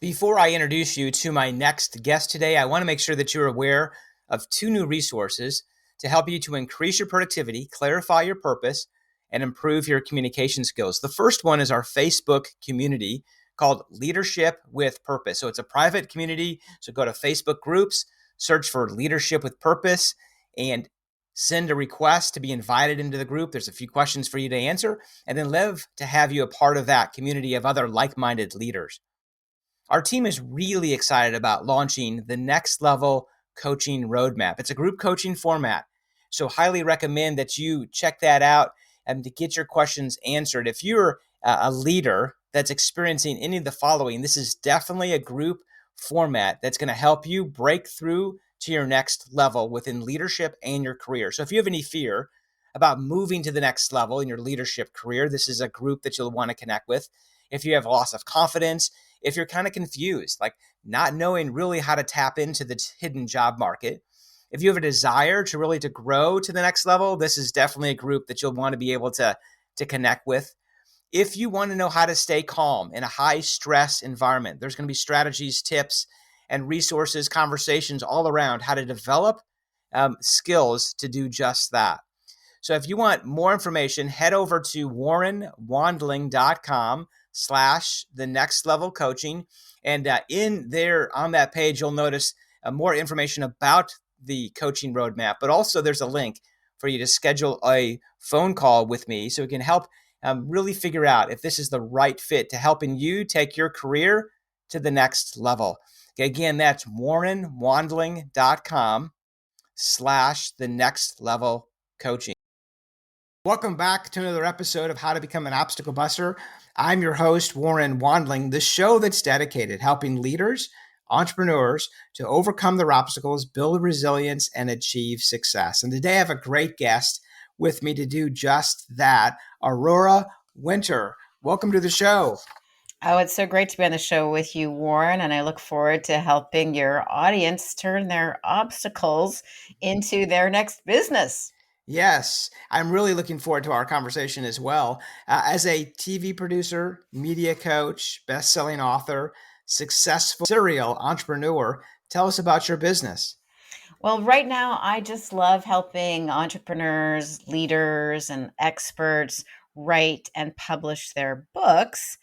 Before I introduce you to my next guest today, I want to make sure that you're aware of two new resources to help you to increase your productivity, clarify your purpose, and improve your communication skills. The first one is our Facebook community called Leadership with Purpose. So it's a private community. So go to Facebook groups, search for Leadership with Purpose, and send a request to be invited into the group. There's a few questions for you to answer, and then live to have you a part of that community of other like-minded leaders. Our team is really excited about launching the Next Level Coaching Roadmap. It's a group coaching format, so highly recommend that you check that out and to get your questions answered. If you're a leader that's experiencing any of the following, this is definitely a group format that's going to help you break through to your next level within leadership and your career. So if you have any fear about moving to the next level in your leadership career, this is a group that you'll want to connect with. If you have loss of confidence, if you're kind of confused, like not knowing really how to tap into the hidden job market, if you have a desire to really to grow to the next level, this is definitely a group that you'll want to be able to connect with. If you want to know how to stay calm in a high stress environment, there's going to be strategies, tips, and resources, conversations all around how to develop skills to do just that. So if you want more information, head over to warrenwandling.com/the next level coaching. And in there on that page, you'll notice more information about the coaching roadmap, but also there's a link for you to schedule a phone call with me so we can help really figure out if this is the right fit to helping you take your career to the next level. Okay, again, that's warrenwandling.com/the next level coaching. Welcome back to another episode of How to Become an Obstacle Buster. I'm your host, Warren Wandling, the show that's dedicated helping leaders, entrepreneurs to overcome their obstacles, build resilience, and achieve success. And today I have a great guest with me to do just that, Aurora Winter. Welcome to the show. Oh, it's so great to be on the show with you, Warren, and I look forward to helping your audience turn their obstacles into their next business. Yes, I'm really looking forward to our conversation as well. As a TV producer, media coach, best-selling author, successful serial entrepreneur, tell us about your business. Well, right now, I just love helping entrepreneurs, leaders, and experts write and publish their books.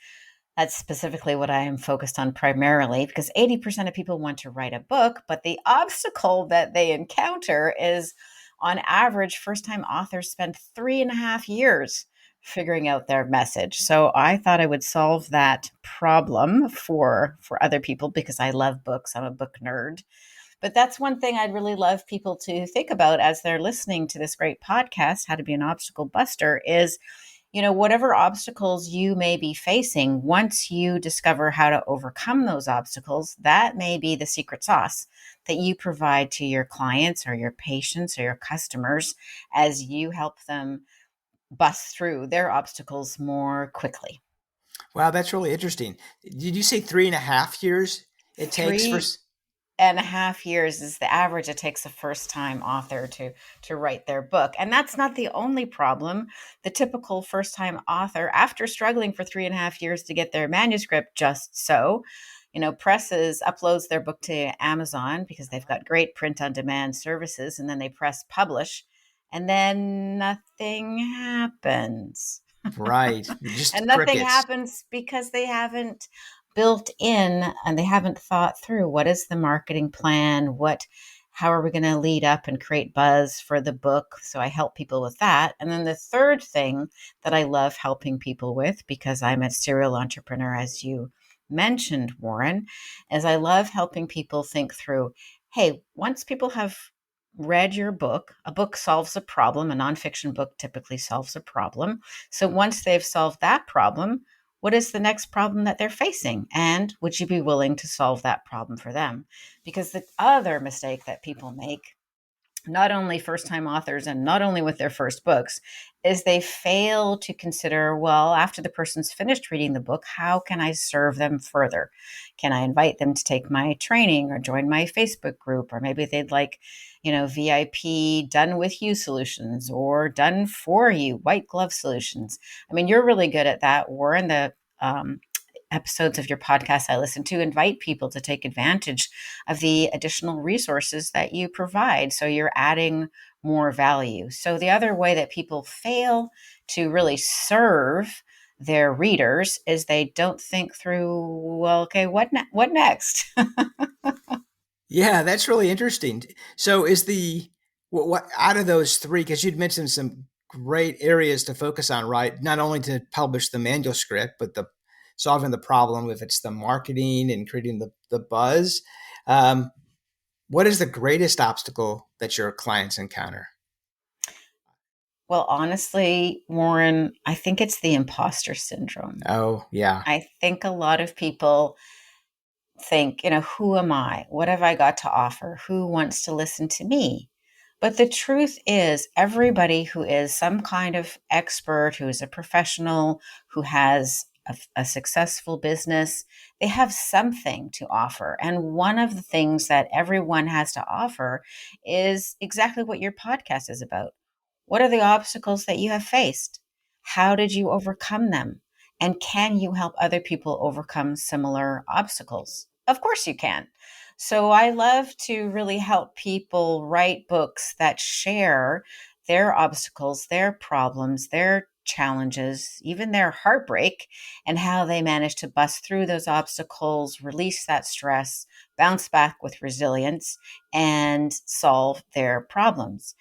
That's specifically what I am focused on primarily because 80% of people want to write a book, but the obstacle that they encounter is on average, first time authors spend 3.5 years figuring out their message. So I thought I would solve that problem for other people because I love books. I'm a book nerd. But that's one thing I'd really love people to think about as they're listening to this great podcast, How to Be an Obstacle Buster, is whatever obstacles you may be facing, once you discover how to overcome those obstacles, that may be the secret sauce that you provide to your clients or your patients or your customers as you help them bust through their obstacles more quickly. Wow, that's really interesting. Did you say 3.5 years it takes for? 3.5 years is the average it takes a first time author to write their book. And that's not the only problem. The typical first time author, after struggling for 3.5 years to get their manuscript presses, uploads their book to Amazon because they've got great print on demand services, and then they press publish, and then nothing happens. Right, just And nothing crickets. happens because they haven't built in and they haven't thought through what is the marketing plan, how are we going to lead up and create buzz for the book. So I help people with that. And then the third thing that I love helping people with, because I'm a serial entrepreneur, as you mentioned, Warren, is I love helping people think through, hey, once people have read your book, a book solves a problem, a nonfiction book typically solves a problem. So once they've solved that problem, what is the next problem that they're facing? And would you be willing to solve that problem for them? Because the other mistake that people make, not only first time authors and not only with their first books, is they fail to consider, well, after the person's finished reading the book, how can I serve them further? Can I invite them to take my training or join my Facebook group? Or maybe they'd like, VIP done with you solutions or done for you, white glove solutions. I mean, you're really good at that, Warren. episodes of your podcast I listen to invite people to take advantage of the additional resources that you provide. So you're adding more value. So the other way that people fail to really serve their readers is they don't think through, well, okay, what next? Yeah, that's really interesting. So is the what out of those three, because you'd mentioned some great areas to focus on, right? Not only to publish the manuscript, but the solving the problem if it's the marketing and creating the buzz. Um, what is the greatest obstacle that your clients encounter? Well, honestly, Warren, I think it's the imposter syndrome. Oh, yeah. I think a lot of people think, who am I? What have I got to offer? Who wants to listen to me? But the truth is, everybody who is some kind of expert, who is a professional, who has a successful business, they have something to offer. And one of the things that everyone has to offer is exactly what your podcast is about. What are the obstacles that you have faced? How did you overcome them? And can you help other people overcome similar obstacles? Of course you can. So I love to really help people write books that share their obstacles, their problems, their challenges, even their heartbreak, and how they manage to bust through those obstacles, release that stress, bounce back with resilience, and solve their problems.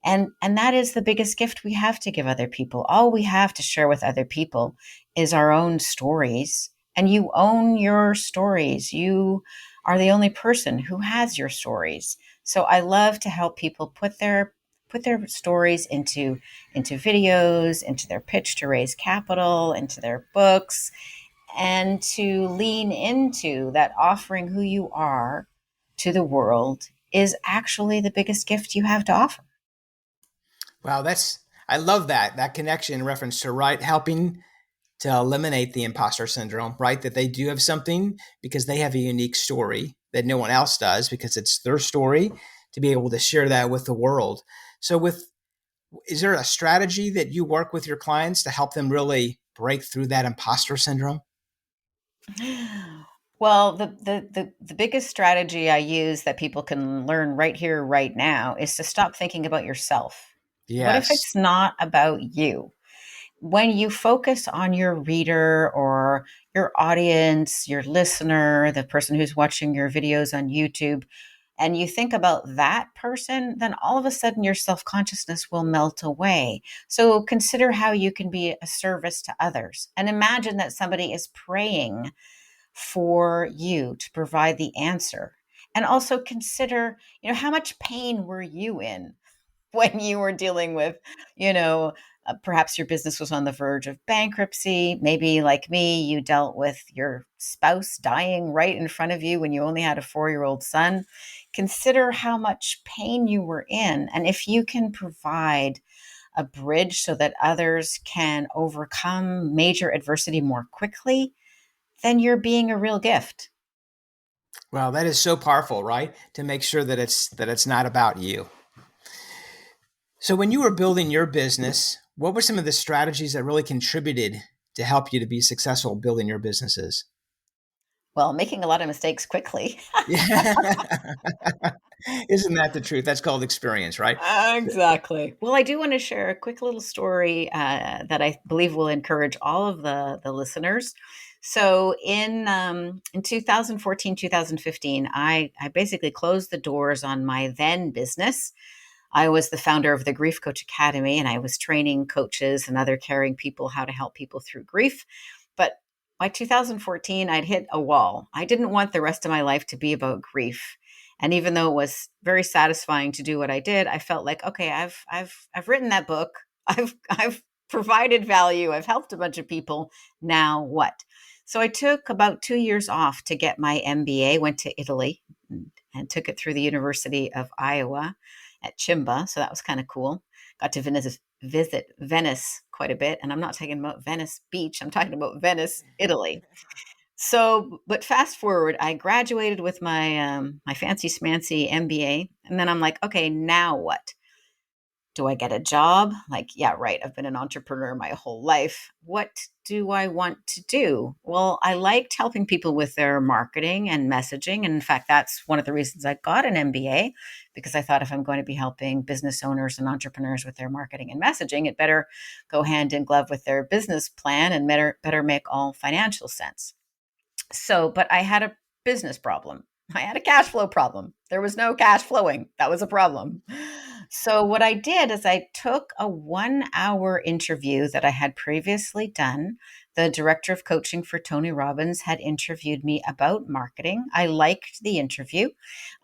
And that is the biggest gift we have to give other people. All we have to share with other people is our own stories. And you own your stories. You are the only person who has your stories. So I love to help people put their stories into videos, into their pitch to raise capital, into their books, and to lean into that offering who you are to the world is actually the biggest gift you have to offer. Wow, I love that connection in reference to right helping to eliminate the imposter syndrome, right? That they do have something because they have a unique story that no one else does because it's their story to be able to share that with the world. So is there a strategy that you work with your clients to help them really break through that imposter syndrome? Well, the biggest strategy I use that people can learn right here, right now, is to stop thinking about yourself. What if Yes. it's not about you? When you focus on your reader or your audience, your listener, the person who's watching your videos on YouTube, and you think about that person, then all of a sudden your self consciousness will melt away. So consider how you can be a service to others. And imagine that somebody is praying for you to provide the answer. And also consider, how much pain were you in when you were dealing with, you know, perhaps your business was on the verge of bankruptcy. Maybe, like me, you dealt with your spouse dying right in front of you when you only had a 4-year-old son. Consider how much pain you were in. And if you can provide a bridge so that others can overcome major adversity more quickly, then you're being a real gift. Well, that is so powerful, right? To make sure that it's not about you. So when you were building your business, what were some of the strategies that really contributed to help you to be successful building your businesses? Well, making a lot of mistakes quickly. Yeah. Isn't that the truth? That's called experience, right? Exactly. Well, I do want to share a quick little story that I believe will encourage all of the listeners. So in 2014, 2015, I basically closed the doors on my then business. I was the founder of the Grief Coach Academy, and I was training coaches and other caring people how to help people through grief. But by 2014, I'd hit a wall. I didn't want the rest of my life to be about grief. And even though it was very satisfying to do what I did, I felt like, okay, I've written that book. I've provided value. I've helped a bunch of people. Now what? So I took about 2 years off to get my MBA, went to Italy and took it through the University of Iowa at Chimba. So that was kind of cool. Got to visit Venice quite a bit. And I'm not talking about Venice Beach, I'm talking about Venice, Italy. So, but fast forward, I graduated with my fancy smancy MBA, and then I'm like, okay, now what? Do I get a job? Like, yeah, right. I've been an entrepreneur my whole life. What do I want to do? Well, I liked helping people with their marketing and messaging. And in fact, that's one of the reasons I got an MBA, because I thought if I'm going to be helping business owners and entrepreneurs with their marketing and messaging, it better go hand in glove with their business plan and better make all financial sense. So, but I had a business problem. I had a cash flow problem. There was no cash flowing. That was a problem. So, what I did is I took a 1 hour interview that I had previously done. The director of coaching for Tony Robbins had interviewed me about marketing. I liked the interview,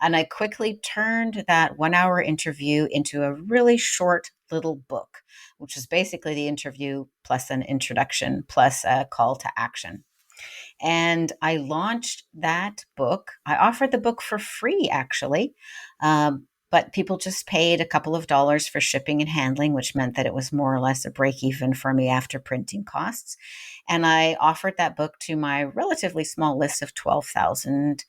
and I quickly turned that 1 hour interview into a really short little book, which is basically the interview plus an introduction plus a call to action. And I launched that book. I offered the book for free, actually. But people just paid a couple of dollars for shipping and handling, which meant that it was more or less a break even for me after printing costs. And I offered that book to my relatively small list of 12,000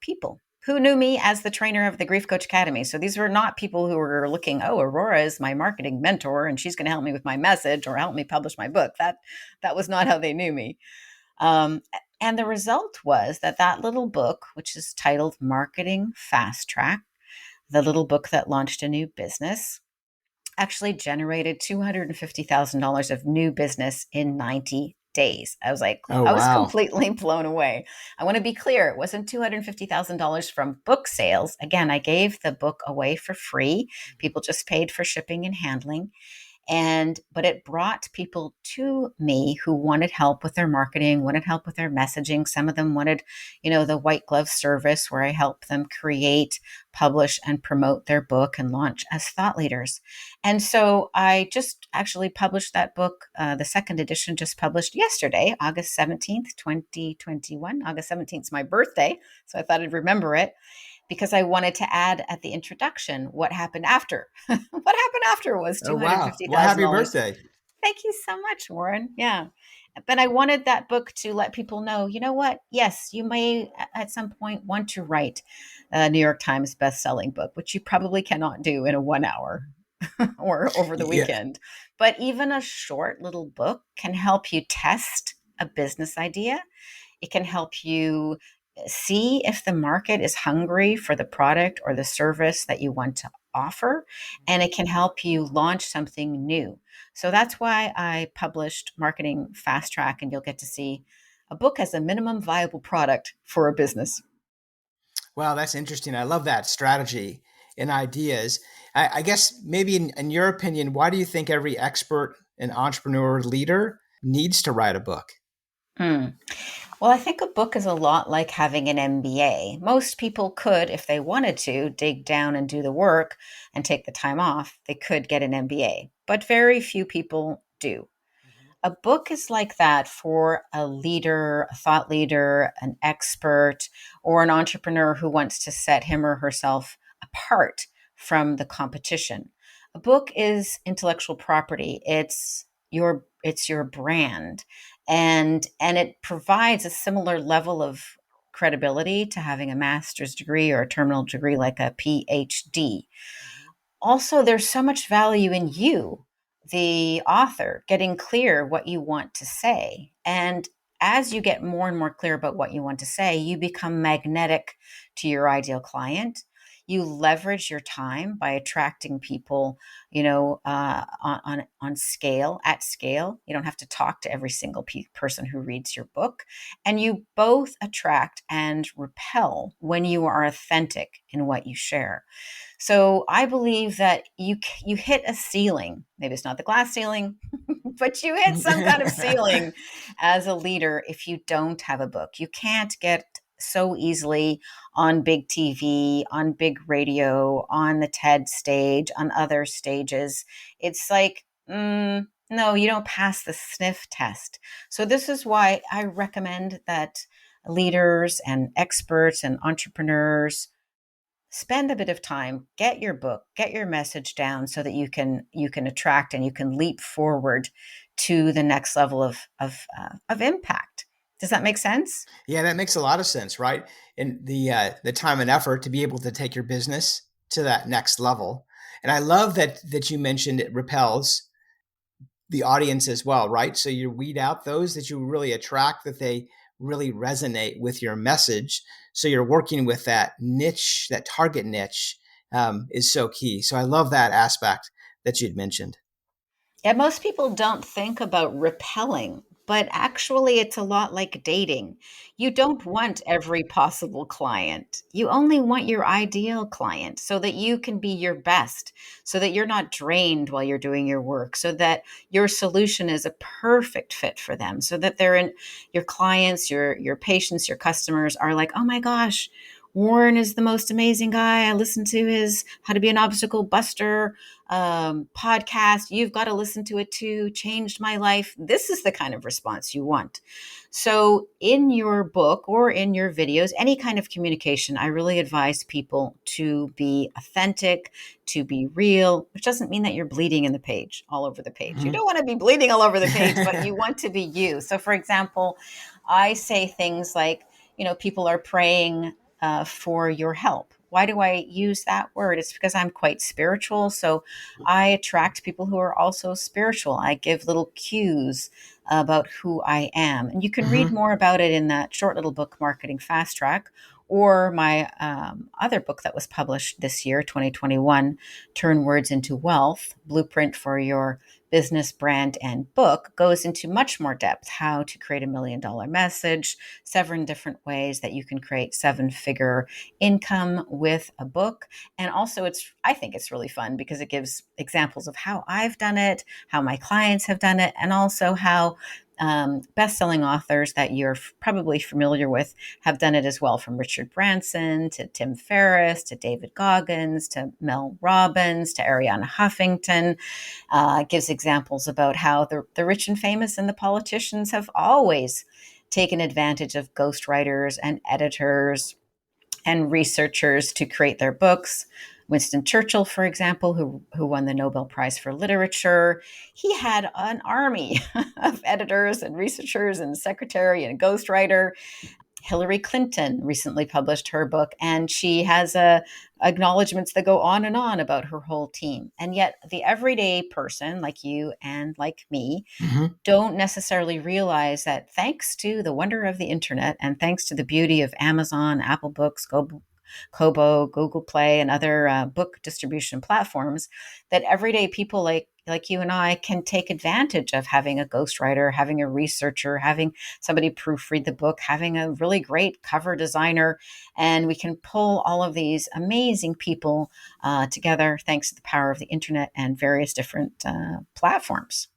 people who knew me as the trainer of the Grief Coach Academy. So these were not people who were looking, oh, Aurora is my marketing mentor and she's going to help me with my message or help me publish my book. That was not how they knew me. And the result was that that little book, which is titled Marketing Fast Track, the little book that launched a new business, actually generated $250,000 of new business in 90 days. Oh, I was wow. completely blown away. I want to be clear, it wasn't $250,000 from book sales. Again, I gave the book away for free. People just paid for shipping and handling. But it brought people to me who wanted help with their marketing, wanted help with their messaging. Some of them wanted, the white glove service where I help them create, publish, and promote their book and launch as thought leaders. And so I just actually published that book. The second edition just published yesterday, August 17th, 2021. August 17th is my birthday, so I thought I'd remember it, because I wanted to add at the introduction what happened after. What happened after was Oh, wow. Well, happy $250,000. birthday. Thank you so much, Warren. Yeah. But I wanted that book to let people know, you know what? Yes, you may at some point want to write a New York Times best-selling book, which you probably cannot do in a 1 hour or over the Yeah. weekend. But even a short little book can help you test a business idea. It can help you see if the market is hungry for the product or the service that you want to offer, and it can help you launch something new. So that's why I published Marketing Fast Track, and you'll get to see a book as a minimum viable product for a business. Wow, that's interesting. I love that strategy and ideas. I guess maybe in your opinion, why do you think every expert and entrepreneur leader needs to write a book? Hmm. Well, I think a book is a lot like having an MBA. Most people could, if they wanted to, dig down and do the work and take the time off. They could get an MBA, but very few people do. A book is like that for a leader, a thought leader, an expert, or an entrepreneur who wants to set him or herself apart from the competition. A book is intellectual property. It's your brand, and it provides a similar level of credibility to having a master's degree or a terminal degree like a PhD. Also, there's so much value in you, the author, getting clear what you want to say. And as you get more and more clear about what you want to say, you become magnetic to your ideal client. You leverage your time by attracting people, on scale, at scale. You don't have to talk to every single person who reads your book. And you both attract and repel when you are authentic in what you share. So I believe that you hit a ceiling. Maybe it's not the glass ceiling, but you hit some kind of ceiling as a leader if you don't have a book. You can't get so easily on big TV, on big radio, on the TED stage, on other stages. It's like, no, you don't pass the sniff test. So this is why I recommend that leaders and experts and entrepreneurs spend a bit of time, get your book, get your message down so that you can attract and you can leap forward to the next level of impact. Does that make sense? Yeah, that makes a lot of sense, right? And the time and effort to be able to take your business to that next level. And I love that you mentioned it repels the audience as well, right? So you weed out those that you really attract, that they really resonate with your message. So you're working with that niche, that target niche, is so key. So I love that aspect that you'd mentioned. Yeah, most people don't think about repelling, but actually, it's a lot like dating. You don't want every possible client. You only want your ideal client so that you can be your best, so that you're not drained while you're doing your work, so that your solution is a perfect fit for them, so that they're in your clients, your patients, your customers are like, oh my gosh, Warren is the most amazing guy. I listened to his How to Be an Obstacle Buster podcast. You've got to listen to it too. Changed my life. This is the kind of response you want. So, in your book or in your videos, any kind of communication, I really advise people to be authentic, to be real, which doesn't mean that you're bleeding in the page, all over the page. You Mhm. don't want to be bleeding all over the page, but you want to be you. So, for example, I say things like, people are praying for your help. Why do I use that word? It's because I'm quite spiritual. So I attract people who are also spiritual. I give little cues about who I am. And you can read Mhm. more about it in that short little book, Marketing Fast Track, or my other book that was published this year, 2021, Turn Words into Wealth, Blueprint for Your Business, Brand, and Book, goes into much more depth how to create $1 million message, 7 different ways that you can create 7-figure income with a book. And also, I think it's really fun because it gives examples of how I've done it, how my clients have done it, and also how best-selling authors that you're probably familiar with have done it as well, from Richard Branson to Tim Ferriss to David Goggins to Mel Robbins to Ariana Huffington. Gives examples about how the rich and famous and the politicians have always taken advantage of ghostwriters and editors and researchers to create their books. Winston Churchill, for example, who won the Nobel Prize for Literature, he had an army of editors and researchers and secretary and ghostwriter. Hillary Clinton recently published her book, and she has acknowledgments that go on and on about her whole team. And yet, the everyday person like you and like me Mhm. don't necessarily realize that thanks to the wonder of the internet and thanks to the beauty of Amazon, Apple Books, Kobo, Google Play, and other book distribution platforms, that everyday people like you and I can take advantage of having a ghostwriter, having a researcher, having somebody proofread the book, having a really great cover designer, and we can pull all of these amazing people together thanks to the power of the internet and various different platforms.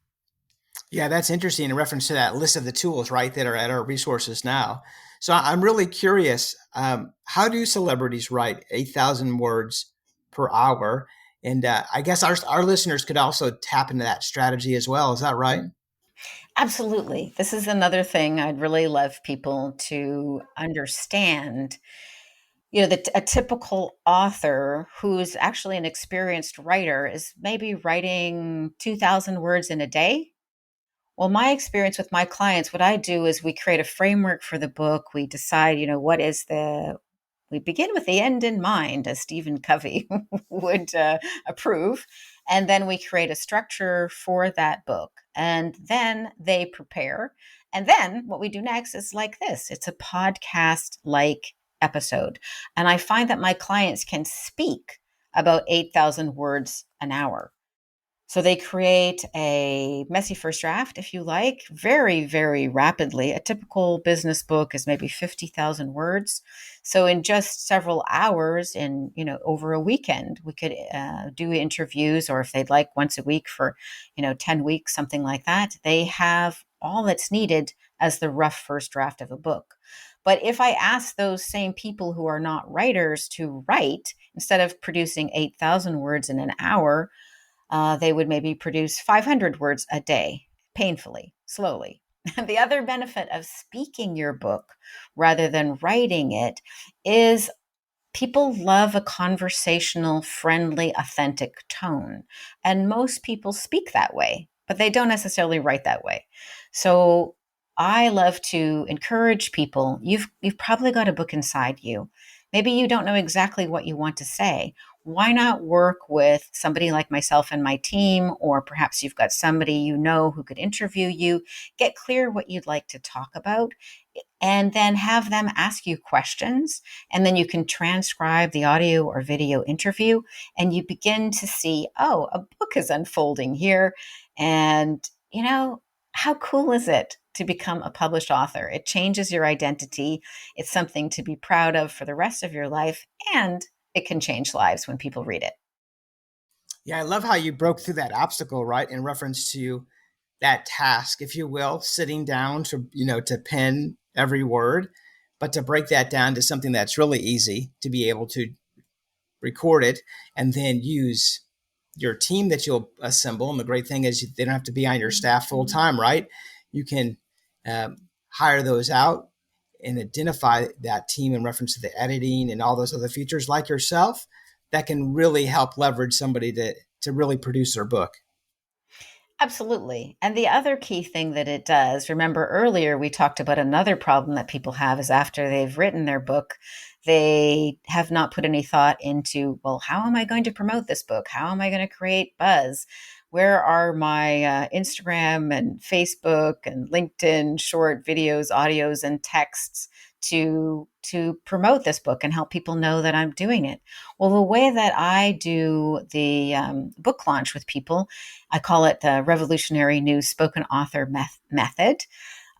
Yeah, that's interesting in reference to that list of the tools, right, that are at our resources now. So I'm really curious, how do celebrities write 8,000 words per hour? And I guess our listeners could also tap into that strategy as well. Is that right? Absolutely. This is another thing I'd really love people to understand. A typical author who's actually an experienced writer is maybe writing 2,000 words in a day. Well, my experience with my clients, what I do is we create a framework for the book. We decide, we begin with the end in mind, as Stephen Covey would approve. And then we create a structure for that book. And then they prepare. And then what we do next is like this, it's a podcast like episode. And I find that my clients can speak about 8,000 words an hour. So they create a messy first draft, if you like, very, very rapidly. A typical business book is maybe 50,000 words. So in just several hours, in over a weekend, we could do interviews, or if they'd like once a week for 10 weeks, something like that. They have all that's needed as the rough first draft of a book. But if I ask those same people who are not writers to write, instead of producing 8,000 words in an hour, they would maybe produce 500 words a day, painfully, slowly. The other benefit of speaking your book rather than writing it is people love a conversational, friendly, authentic tone. And most people speak that way, but they don't necessarily write that way. So I love to encourage people. You've probably got a book inside you. Maybe you don't know exactly what you want to say. why not work with somebody like myself and my team, or perhaps you've got somebody you know who could interview you, get clear what you'd like to talk about, and then have them ask you questions. And then you can transcribe the audio or video interview, and you begin to see, oh, a book is unfolding here. And, how cool is it to become a published author? It changes your identity. It's something to be proud of for the rest of your life. And it can change lives when people read it. Yeah, I love how you broke through that obstacle, right, in reference to that task, if you will, sitting down to, to pen every word, but to break that down to something that's really easy to be able to record it and then use your team that you'll assemble. And the great thing is they don't have to be on your staff full time, right? You can hire those out and identify that team in reference to the editing and all those other features like yourself that can really help leverage somebody to really produce their book. Absolutely. And the other key thing that it does, remember earlier we talked about another problem that people have is after they've written their book, they have not put any thought into, well, how am I going to promote this book? How am I going to create buzz? Where are my Instagram and Facebook and LinkedIn short videos, audios, and texts to promote this book and help people know that I'm doing it? Well, the way that I do the book launch with people, I call it the revolutionary new spoken author method,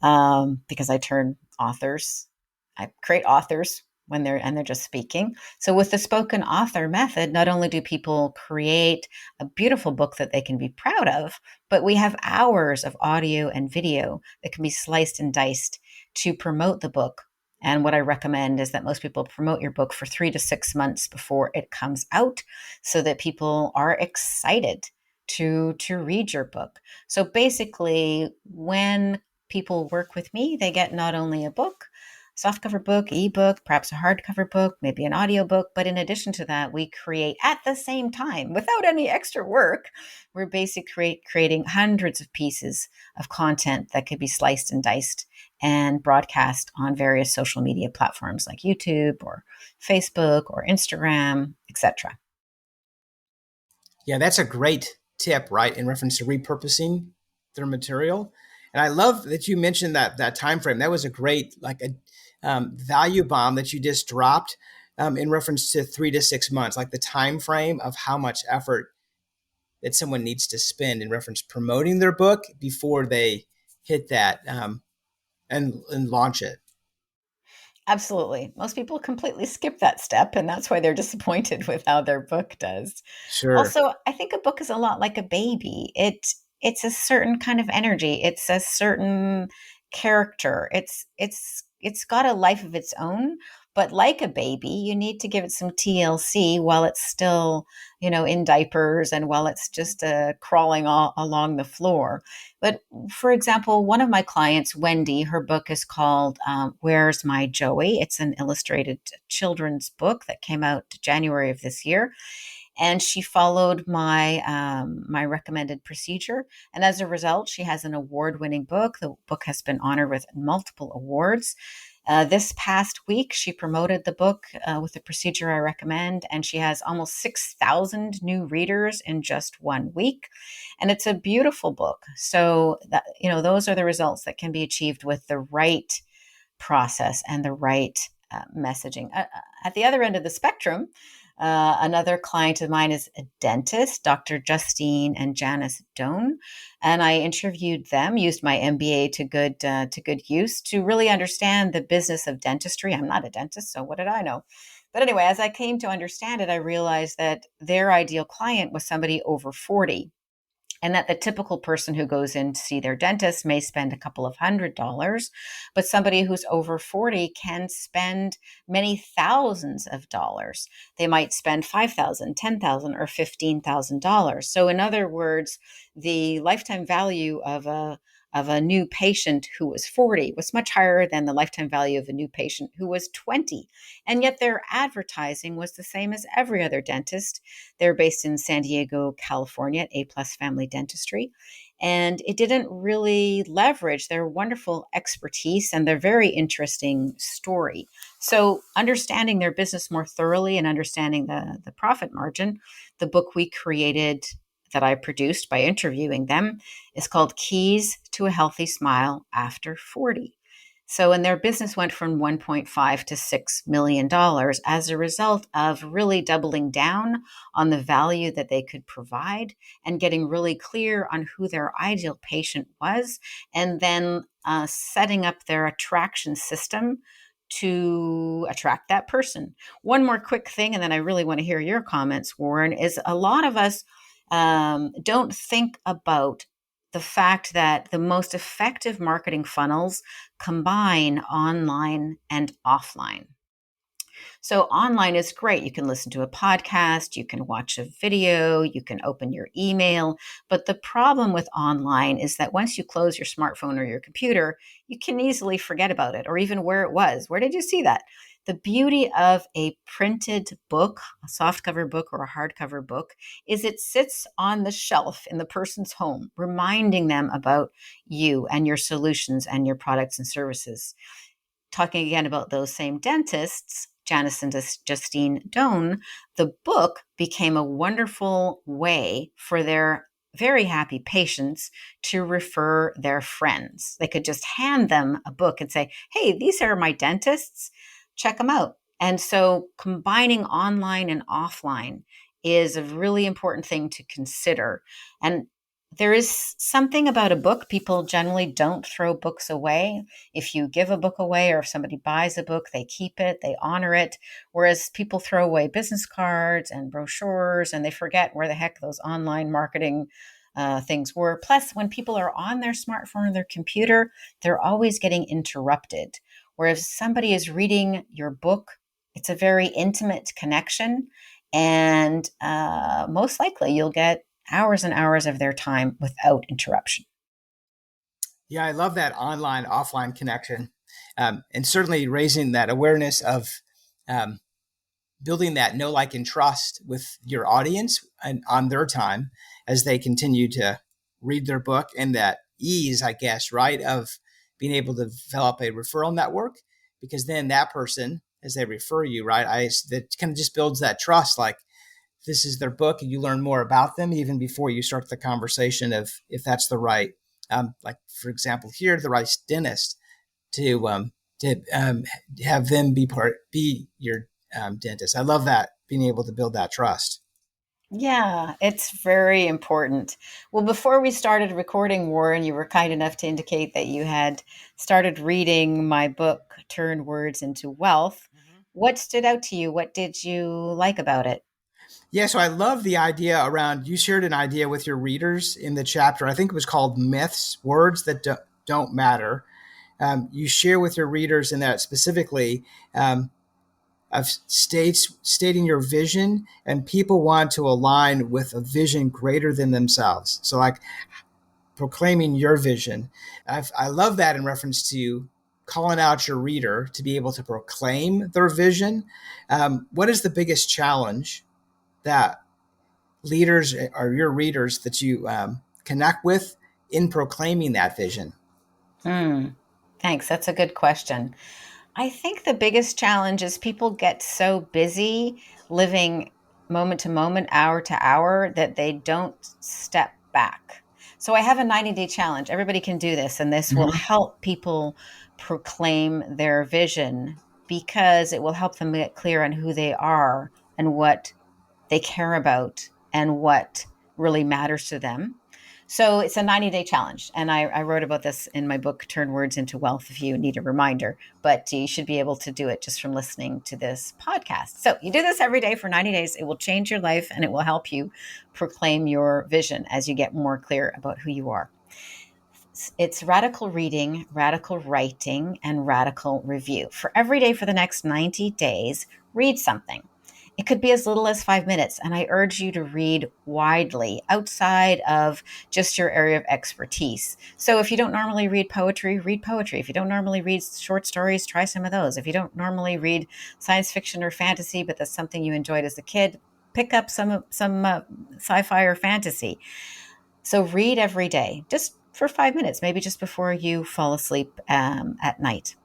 because I create authors when they're just speaking. So with the spoken author method, not only do people create a beautiful book that they can be proud of, but we have hours of audio and video that can be sliced and diced to promote the book. And what I recommend is that most people promote your book for 3 to 6 months before it comes out so that people are excited to read your book. So basically, when people work with me, they get not only a book, softcover book, ebook, perhaps a hardcover book, maybe an audiobook, but in addition to that, we create at the same time, without any extra work, we're basically creating hundreds of pieces of content that could be sliced and diced and broadcast on various social media platforms like YouTube or Facebook or Instagram, etc. Yeah, that's a great tip, right, in reference to repurposing their material. And I love that you mentioned that time frame. That was a great value bomb that you just dropped in reference to 3 to 6 months, like the time frame of how much effort that someone needs to spend in reference to promoting their book before they hit that and launch it. Absolutely. Most people completely skip that step, and that's why they're disappointed with how their book does. Sure. Also, I think a book is a lot like a baby. It's a certain kind of energy. It's a certain character. It's got a life of its own, but like a baby, you need to give it some TLC while it's still, in diapers and while it's just crawling along the floor. But for example, one of my clients, Wendy, her book is called Where's My Joey? It's an illustrated children's book that came out January of this year. And she followed my recommended procedure. And as a result, she has an award-winning book. The book has been honored with multiple awards. This past week, she promoted the book with the procedure I recommend, and she has almost 6,000 new readers in just 1 week. And it's a beautiful book. So that, those are the results that can be achieved with the right process and the right messaging. At the other end of the spectrum, another client of mine is a dentist, Dr. Justine and Janice Doan, and I interviewed them, used my MBA to good use to really understand the business of dentistry. I'm not a dentist, so what did I know? But anyway, as I came to understand it, I realized that their ideal client was somebody over 40, and that the typical person who goes in to see their dentist may spend a couple of $100s, but somebody who's over 40 can spend many thousands of dollars. They might spend 5,000, 10,000, or $15,000. So in other words, the lifetime value of a new patient who was 40 was much higher than the lifetime value of a new patient who was 20. And yet their advertising was the same as every other dentist. They're based in San Diego, California at A Plus Family Dentistry. And it didn't really leverage their wonderful expertise and their very interesting story. So, understanding their business more thoroughly and understanding the profit margin, the book we created that I produced by interviewing them is called Keys to a Healthy Smile After 40. So, and their business went from 1.5 to $6 million as a result of really doubling down on the value that they could provide and getting really clear on who their ideal patient was, and then setting up their attraction system to attract that person. One more quick thing, and then I really want to hear your comments, Warren, is a lot of us don't think about the fact that the most effective marketing funnels combine online and offline. So online is great. You can listen to a podcast, you can watch a video, you can open your email. But the problem with online is that once you close your smartphone or your computer, you can easily forget about it or even where it was. Where did you see that? The beauty of a printed book, a softcover book or a hardcover book, is it sits on the shelf in the person's home, reminding them about you and your solutions and your products and services. Talking again about those same dentists, Janice and Justine Doan, the book became a wonderful way for their very happy patients to refer their friends. They could just hand them a book and say, hey, these are my dentists, check them out. And so combining online and offline is a really important thing to consider. And there is something about a book. People generally don't throw books away. If you give a book away or if somebody buys a book, they keep it, they honor it. Whereas people throw away business cards and brochures and they forget where the heck those online marketing things were. Plus, when people are on their smartphone or their computer, they're always getting interrupted. Whereas somebody is reading your book, it's a very intimate connection. And most likely you'll get hours and hours of their time without interruption. Yeah, I love that online offline connection, and certainly raising that awareness of um, building that know, like, and trust with your audience and on their time as they continue to read their book, and that ease, I guess, right, of being able to develop a referral network, because then that person, as they refer you, right, that kind of just builds that trust, like, this is their book and you learn more about them even before you start the conversation of if that's the right, like, for example, here, the right dentist to have them be your dentist. I love that, being able to build that trust. Yeah, it's very important. Well, before we started recording, Warren, you were kind enough to indicate that you had started reading my book, Turn Words into Wealth. What stood out to you? What did you like about it? Yeah, so I love the idea around, you shared an idea with your readers in the chapter. I think it was called Myths, Words That Don't Matter. You share with your readers in that specifically, of stating your vision, and people want to align with a vision greater than themselves. So, like, proclaiming your vision. I love that in reference to calling out your reader to be able to proclaim their vision. What is the biggest challenge that leaders or your readers that you connect with in proclaiming that vision? Hmm. Thanks. That's a good question. I think the biggest challenge is people get so busy living moment to moment, hour to hour, that they don't step back. So I have a 90-day challenge. Everybody can do this, and this will Mm-hmm. help people proclaim their vision because it will help them get clear on who they are and what they care about and what really matters to them. So it's a 90-day challenge. And I wrote about this in my book, Turn Words into Wealth, if you need a reminder. But you should be able to do it just from listening to this podcast. So you do this every day for 90 days. It will change your life and it will help you proclaim your vision as you get more clear about who you are. It's radical reading, radical writing, and radical review. For every day for the next 90 days, read something. It could be as little as 5 minutes, and I urge you to read widely outside of just your area of expertise. So if you don't normally read poetry, read poetry. If you don't normally read short stories, try some of those. If you don't normally read science fiction or fantasy, but that's something you enjoyed as a kid, pick up some sci-fi or fantasy. So read every day, just for 5 minutes, maybe just before you fall asleep at night.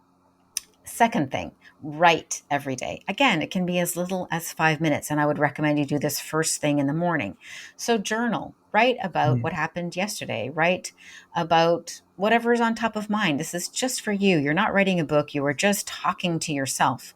Second thing, write every day. Again, it can be as little as 5 minutes, and I would recommend you do this first thing in the morning. So, journal, write about Mm. what happened yesterday, write about whatever is on top of mind. This is just for you. You're not writing a book, you are just talking to yourself.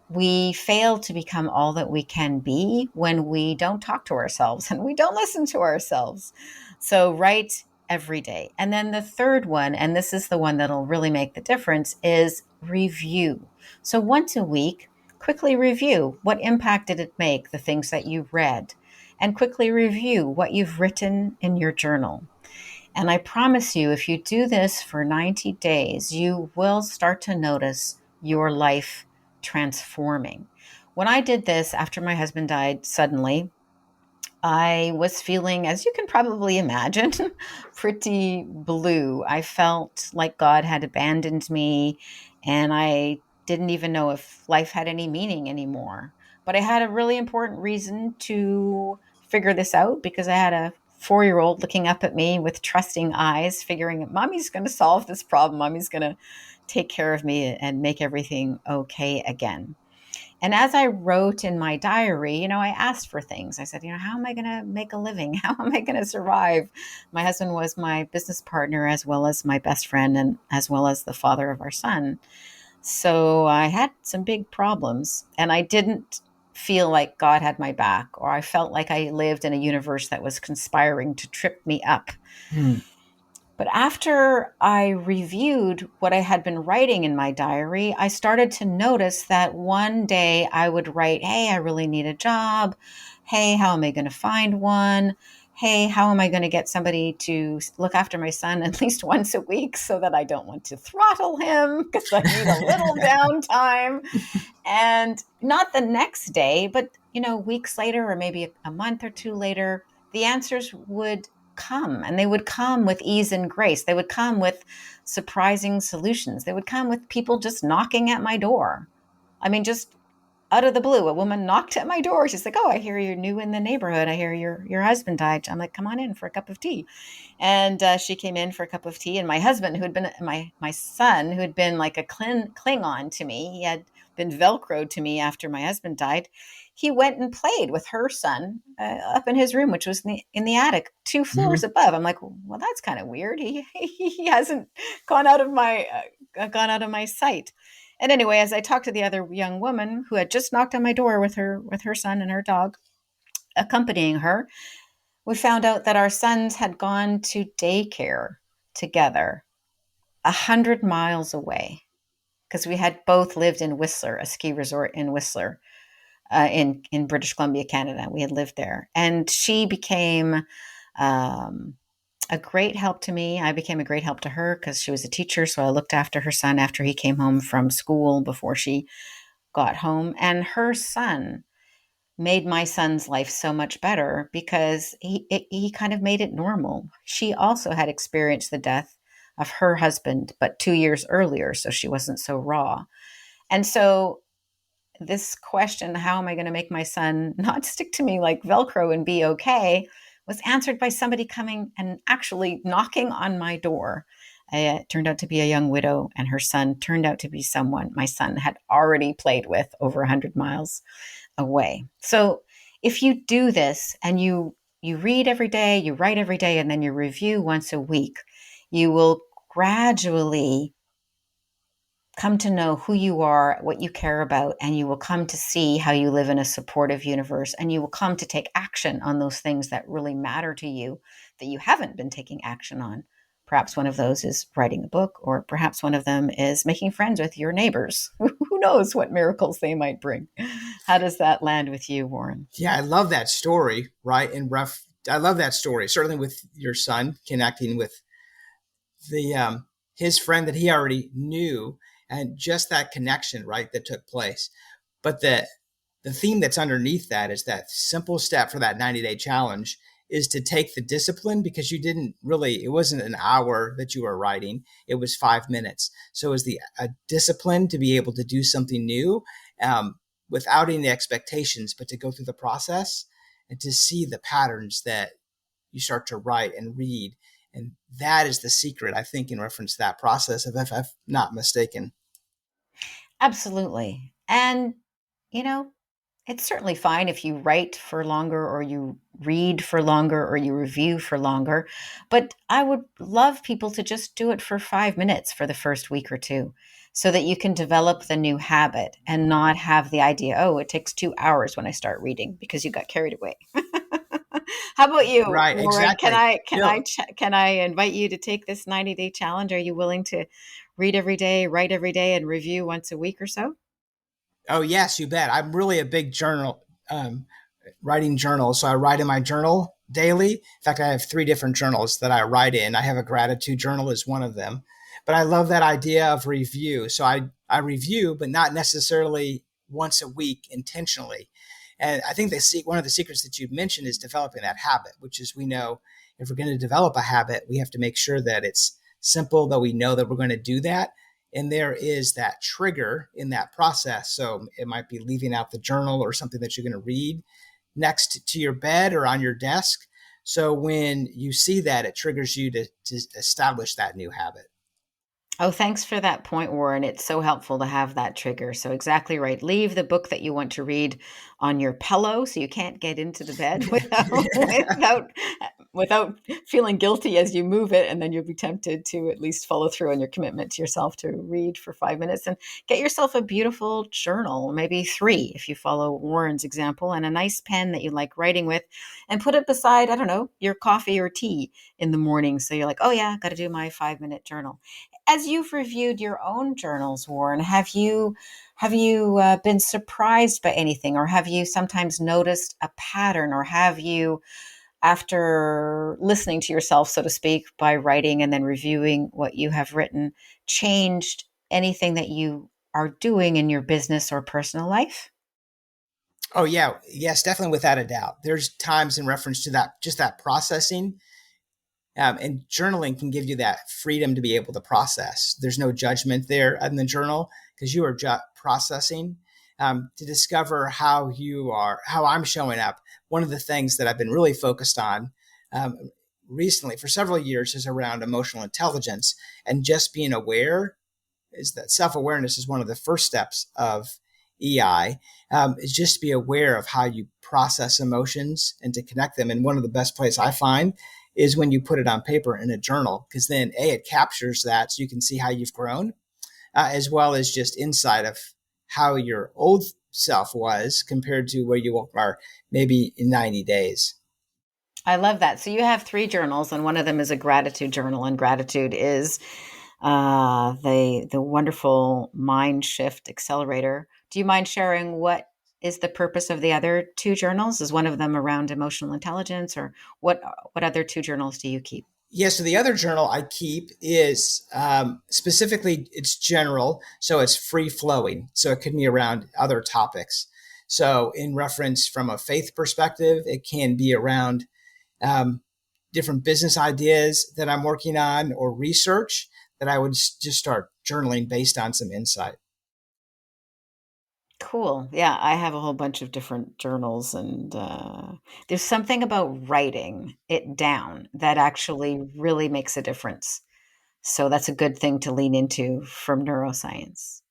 We fail to become all that we can be when we don't talk to ourselves and we don't listen to ourselves. So, write every day. And then the third one, and this is the one that'll really make the difference, is review. So, once a week, quickly review what impact did it make, the things that you read, and quickly review what you've written in your journal. And I promise you, if you do this for 90 days, you will start to notice your life transforming. When I did this after my husband died suddenly, I was feeling, as you can probably imagine, pretty blue. I felt like God had abandoned me, and I didn't even know if life had any meaning anymore. But I had a really important reason to figure this out because I had a 4 year old looking up at me with trusting eyes, figuring, Mommy's going to solve this problem. Mommy's going to take care of me and make everything okay again. And as I wrote in my diary, I asked for things. I said, how am I going to make a living? How am I going to survive? My husband was my business partner as well as my best friend and as well as the father of our son. So I had some big problems and I didn't feel like God had my back, or I felt like I lived in a universe that was conspiring to trip me up. Mm. But after I reviewed what I had been writing in my diary, I started to notice that one day I would write, hey, I really need a job. Hey, how am I going to find one? Hey, how am I going to get somebody to look after my son at least once a week so that I don't want to throttle him because I need a little downtime? And not the next day, but weeks later or maybe a month or two later, the answers would come, and they would come with ease and grace. They would come with surprising solutions. They would come with people just knocking at my door. I mean, just out of the blue, a woman knocked at my door. She's like, "Oh, I hear you're new in the neighborhood. I hear your husband died." I'm like, "Come on in for a cup of tea." And she came in for a cup of tea. And my husband, who had been my son, who had been like a Klingon to me, he had been Velcroed to me after my husband died. He went and played with her son up in his room, which was in the attic, 2 floors Mhm. above. I'm like, well, that's kind of weird. He hasn't gone out of my sight. And anyway, as I talked to the other young woman who had just knocked on my door with her son and her dog accompanying her, we found out that our sons had gone to daycare together 100 miles away because we had both lived in Whistler, a ski resort in Whistler, in British Columbia, Canada. We had lived there, and she became um, a great help to me. I became a great help to her because she was a teacher, so I looked after her son after he came home from school before she got home, and her son made my son's life so much better because he kind of made it normal. She also had experienced the death of her husband, but 2 years earlier, so she wasn't so raw. And so this question, how am I going to make my son not stick to me like Velcro and be okay, was answered by somebody coming and actually knocking on my door. It turned out to be a young widow, and her son turned out to be someone my son had already played with over 100 miles away. So if you do this and you read every day, you write every day, and then you review once a week, you will gradually come to know who you are, what you care about, and you will come to see how you live in a supportive universe. And you will come to take action on those things that really matter to you that you haven't been taking action on. Perhaps one of those is writing a book, or perhaps one of them is making friends with your neighbors. Who knows what miracles they might bring? How does that land with you, Warren? Yeah, I love that story, right? I love that story. Certainly with your son connecting with the his friend that he already knew, and just that connection, right, that took place. But the theme that's underneath that is that simple step for that 90-day challenge is to take the discipline, because you didn't really, it wasn't an hour that you were writing, it was 5 minutes. So it was the a discipline to be able to do something new, without any expectations, but to go through the process and to see the patterns that you start to write and read. And that is the secret, I think, in reference to that process, if I'm not mistaken. Absolutely. And, you know, it's certainly fine if you write for longer or you read for longer or you review for longer. But I would love people to just do it for 5 minutes for the first week or two so that you can develop the new habit and not have the idea, oh, it takes 2 hours when I start reading because you got carried away. How about you, Right, Warren? exactly. No, Can I invite you to take this 90-day challenge? Are you willing to read every day, write every day, and review once a week or so? oh yes, you bet. I'm really a big writing journals. So I write in my journal daily. In fact, I have three different journals that I write in. I have a gratitude journal as one of them. But I love that idea of review. So I review, but not necessarily once a week intentionally. And I think one of the secrets that you've mentioned is developing that habit, which is, we know if we're going to develop a habit, we have to make sure that it's simple, that we know that we're going to do that. And there is that trigger in that process. So it might be leaving out the journal or something that you're going to read next to your bed or on your desk. So when you see that, it triggers you to establish that new habit. Oh, thanks for that point, Warren. It's so helpful to have that trigger. So, exactly right. Leave the book that you want to read on your pillow so you can't get into the bed without feeling guilty as you move it. And then you'll be tempted to at least follow through on your commitment to yourself to read for 5 minutes and get yourself a beautiful journal, maybe three if you follow Warren's example, and a nice pen that you like writing with, and put it beside, I don't know, your coffee or tea in the morning. So you're like, oh, yeah, got to do my 5 minute journal. As you've reviewed your own journals, Warren, have you been surprised by anything, or have you sometimes noticed a pattern, or have you, after listening to yourself, so to speak, by writing and then reviewing what you have written, changed anything that you are doing in your business or personal life? Oh yeah, yes, definitely, without a doubt. There's times in reference to that, just that processing. And journaling can give you that freedom to be able to process. There's no judgment there in the journal because you are processing to discover how I'm showing up. One of the things that I've been really focused on recently for several years is around emotional intelligence, and just being aware is that self-awareness is one of the first steps of EI, is just to be aware of how you process emotions and to connect them. And one of the best places I find is when you put it on paper in a journal, because then it captures that so you can see how you've grown, as well as just insight of how your old self was compared to where you are maybe in 90 days. I love that. So you have three journals, and one of them is a gratitude journal, and gratitude is the wonderful mind shift accelerator. Do you mind sharing what is the purpose of the other two journals? Is one of them around emotional intelligence, or what other two journals do you keep? Yeah, so the other journal I keep is specifically, it's general, so it's free flowing. So it can be around other topics. So, in reference from a faith perspective, it can be around um, different business ideas that I'm working on or research that I would just start journaling based on some insight. Cool. Yeah, I have a whole bunch of different journals, and there's something about writing it down that actually really makes a difference. So that's a good thing to lean into from neuroscience.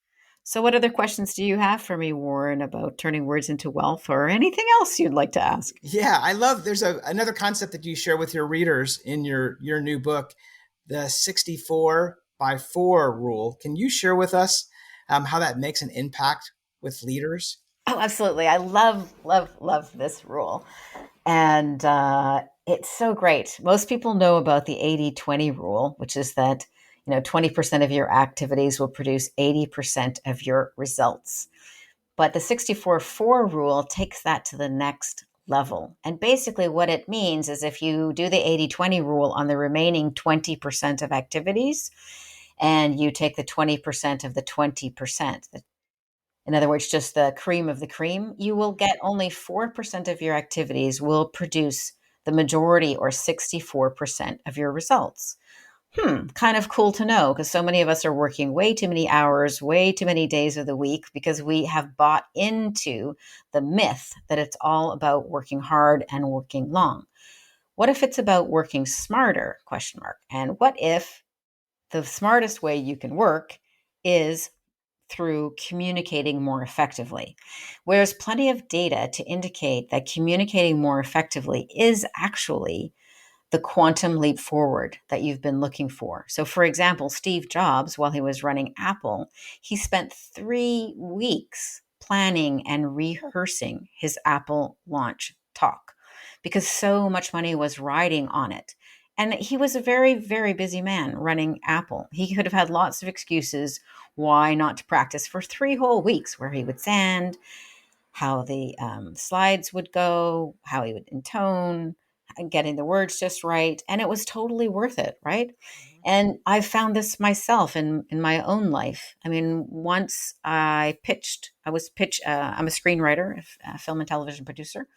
So, what other questions do you have for me, Warren, about turning words into wealth, or anything else you'd like to ask? Yeah, I love. There's another concept that you share with your readers in your new book, the 64 by 4 rule. Can you share with us how that makes an impact with leaders? Oh, absolutely. I love, love, love this rule. And it's so great. Most people know about the 80-20 rule, which is that 20% of your activities will produce 80% of your results. But the 64-4 rule takes that to the next level. And basically, what it means is if you do the 80-20 rule on the remaining 20% of activities, and you take the 20% of the 20%, in other words, just the cream of the cream, you will get only 4% of your activities will produce the majority, or 64% of your results. Kind of cool to know, because so many of us are working way too many hours, way too many days of the week, because we have bought into the myth that it's all about working hard and working long. What if it's about working smarter? Question mark. And what if the smartest way you can work is through communicating more effectively? Whereas plenty of data to indicate that communicating more effectively is actually the quantum leap forward that you've been looking for. So, for example, Steve Jobs, while he was running Apple, he spent 3 weeks planning and rehearsing his Apple launch talk because so much money was riding on it. And he was a very, very busy man running Apple. He could have had lots of excuses why not to practice for 3 whole weeks, where he would sand, how the slides would go, how he would intone, getting the words just right. And it was totally worth it, right? And I've found this myself in my own life. I mean, once I'm a screenwriter, a film and television producer,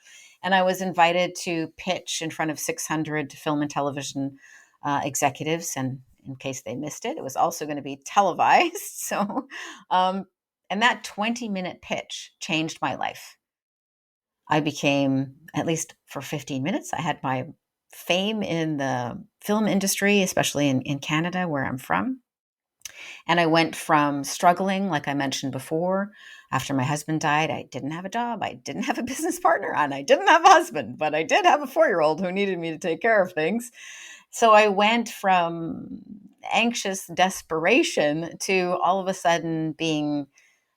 and I was invited to pitch in front of 600 film and television executives. And in case they missed it, it was also going to be televised. So, and that 20-minute pitch changed my life. I became, at least for 15 minutes, I had my fame in the film industry, especially in Canada, where I'm from. And I went from struggling, like I mentioned before, after my husband died. I didn't have a job, I didn't have a business partner, and I didn't have a husband, but I did have a 4-year-old who needed me to take care of things. So I went from anxious desperation to all of a sudden being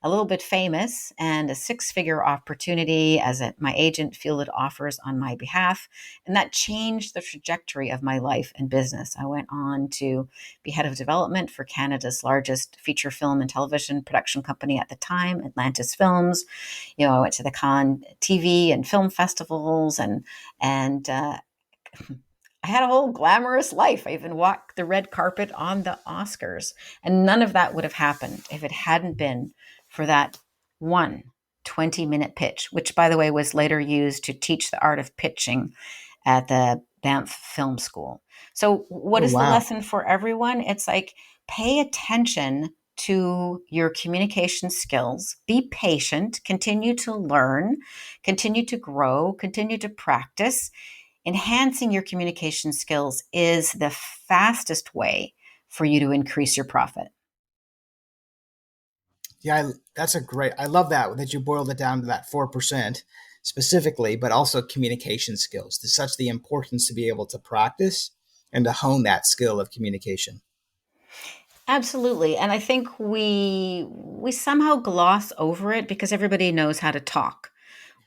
a little bit famous and a 6-figure opportunity as my agent fielded offers on my behalf. And that changed the trajectory of my life and business. I went on to be head of development for Canada's largest feature film and television production company at the time, Atlantis Films. I went to the Cannes TV and film festivals, and I had a whole glamorous life. I even walked the red carpet on the Oscars. And none of that would have happened if it hadn't been for that one 20-minute pitch, which, by the way, was later used to teach the art of pitching at the Banff Film School. So, what Oh, is the wow. lesson for everyone? It's like, pay attention to your communication skills, be patient, continue to learn, continue to grow, continue to practice. Enhancing your communication skills is the fastest way for you to increase your profit. Yeah, that's a great. I love that you boiled it down to that 4% specifically, but also communication skills. There's such the importance to be able to practice and to hone that skill of communication. Absolutely. And I think we somehow gloss over it because everybody knows how to talk.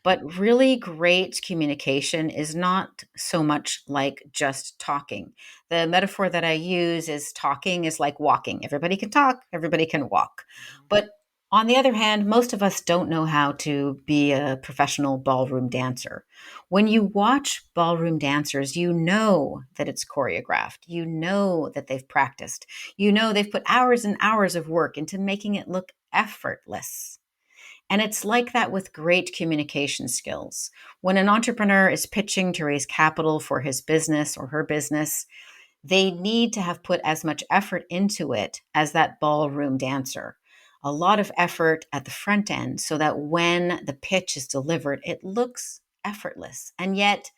But really great communication is not so much like just talking. The metaphor that I use is talking is like walking. Everybody can talk, everybody can walk. But on the other hand, most of us don't know how to be a professional ballroom dancer. When you watch ballroom dancers, you know that it's choreographed. You know that they've practiced. You know they've put hours and hours of work into making it look effortless. And it's like that with great communication skills. When an entrepreneur is pitching to raise capital for his business or her business, they need to have put as much effort into it as that ballroom dancer. A lot of effort at the front end so that when the pitch is delivered, it looks effortless. And yet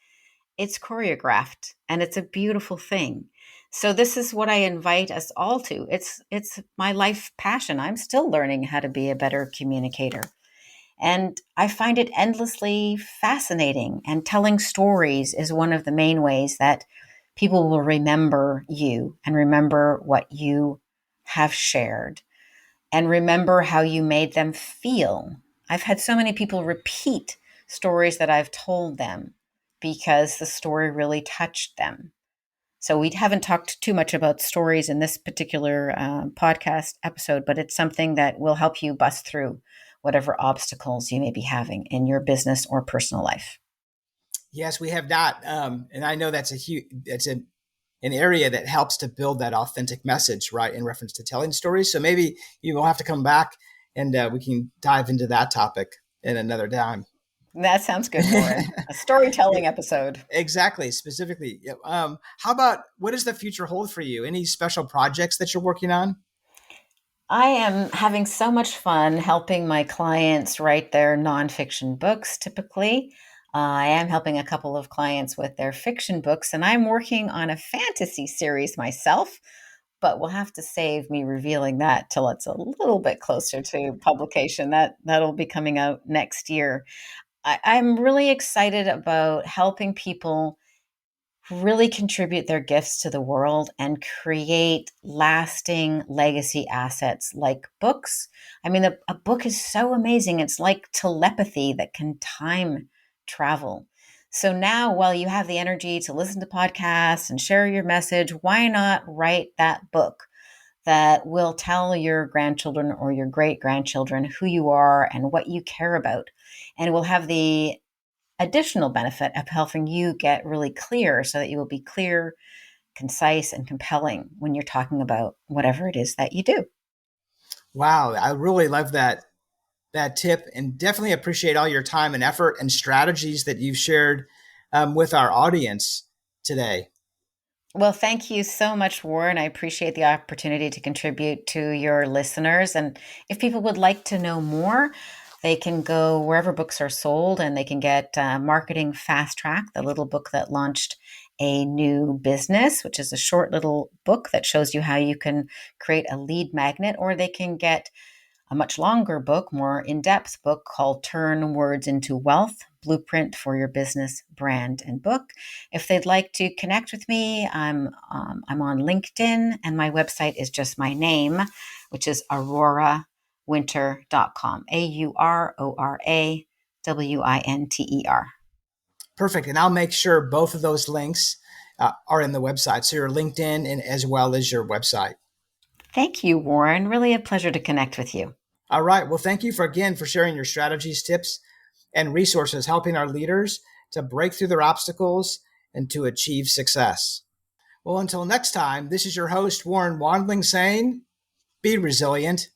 it's choreographed and it's a beautiful thing. So this is what I invite us all to. It's my life passion. I'm still learning how to be a better communicator. And I find it endlessly fascinating. And telling stories is one of the main ways that people will remember you and remember what you have shared and remember how you made them feel. I've had so many people repeat stories that I've told them because the story really touched them. So we haven't talked too much about stories in this particular podcast episode, but it's something that will help you bust through whatever obstacles you may be having in your business or personal life. Yes, we have not, and I know that's a huge. It's an area that helps to build that authentic message, right, in reference to telling stories. So maybe you will have to come back and we can dive into that topic in another time. That sounds good, Warren. A storytelling episode. Exactly, specifically. Yeah. How about what does the future hold for you? Any special projects that you're working on? I am having so much fun helping my clients write their nonfiction books typically. I am helping a couple of clients with their fiction books, and I'm working on a fantasy series myself, but we'll have to save me revealing that till it's a little bit closer to publication. That'll be coming out next year. I'm really excited about helping people really contribute their gifts to the world and create lasting legacy assets like books. I mean, a book is so amazing. It's like telepathy that can time travel. So now, while you have the energy to listen to podcasts and share your message, why not write that book that will tell your grandchildren or your great grandchildren who you are and what you care about? And it will have the additional benefit of helping you get really clear so that you will be clear, concise, and compelling when you're talking about whatever it is that you do. Wow, I really love that tip, and definitely appreciate all your time and effort and strategies that you've shared with our audience today. Well, thank you so much, Warren. I appreciate the opportunity to contribute to your listeners. And if people would like to know more, they can go wherever books are sold and they can get Marketing Fast Track, the little book that launched a new business, which is a short little book that shows you how you can create a lead magnet, or they can get a much longer book, more in depth book called Turn Words into Wealth: Blueprint for Your Business, Brand, and Book. If they'd like to connect with me, I'm on LinkedIn, and my website is just my name, which is aurorawinter.com. AuroraWinter. Perfect. And I'll make sure both of those links are in the website. So your LinkedIn and as well as your website. Thank you, Warren. Really a pleasure to connect with you. All right. Well, thank you for sharing your strategies, tips, and resources, helping our leaders to break through their obstacles and to achieve success. Well, until next time, this is your host, Warren Wandling, saying, be resilient.